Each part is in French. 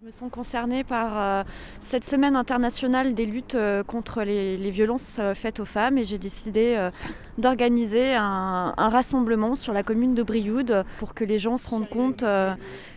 Je me sens concernée par cette semaine internationale des luttes contre les violences faites aux femmes et j'ai décidé d'organiser un rassemblement sur la commune de Brioude pour que les gens se rendent compte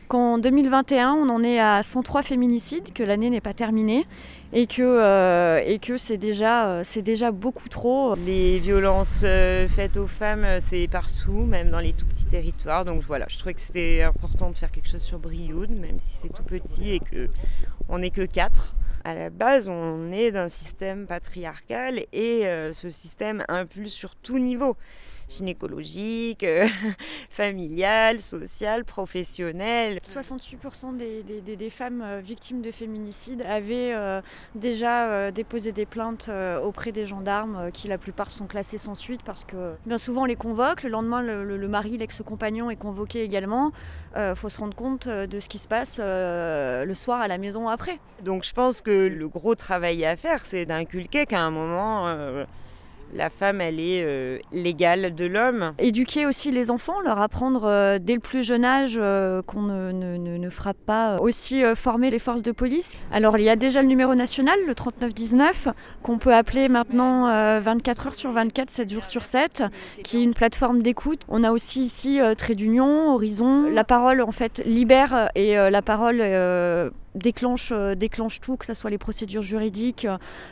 qu'en 2021 on en est à 103 féminicides, que l'année n'est pas terminée et que c'est déjà beaucoup trop. Les violences faites aux femmes, c'est partout, même dans les tout petits territoires. Donc voilà, je trouvais que c'était important de faire quelque chose sur Brioude, même si c'est tout petit et qu'on n'est que 4. À la base, on est d'un système patriarcal et ce système impulse sur tout niveau. Gynécologique, familial, social, professionnel. 68% des femmes victimes de féminicide avaient déjà déposé des plaintes auprès des gendarmes qui la plupart sont classées sans suite parce que bien souvent on les convoque, le lendemain le mari, l'ex-compagnon est convoqué également. Faut se rendre compte de ce qui se passe le soir à la maison après. Donc je pense que le gros travail à faire, c'est d'inculquer qu'à un moment... la femme, elle est l'égale de l'homme. Éduquer aussi les enfants, leur apprendre dès le plus jeune âge qu'on ne frappe pas. Aussi former les forces de police. Alors il y a déjà le numéro national, le 3919, qu'on peut appeler maintenant 24 heures sur 24, 7 jours sur 7, qui est une plateforme d'écoute. On a aussi ici Trait d'Union, Horizon. La parole en fait libère et la parole... déclenche tout, que ce soit les procédures juridiques,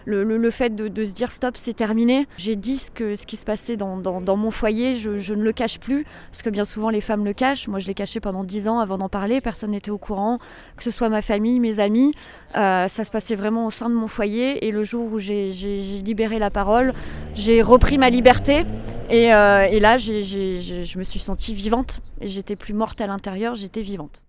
le fait de se dire stop, c'est terminé. J'ai dit ce qui se passait dans mon foyer, je ne le cache plus, parce que bien souvent les femmes le cachent. Moi je l'ai caché pendant 10 ans avant d'en parler, personne n'était au courant, que ce soit ma famille, mes amis. Ça se passait vraiment au sein de mon foyer et le jour où j'ai libéré la parole, j'ai repris ma liberté et là je me suis sentie vivante et j'étais plus morte à l'intérieur, j'étais vivante.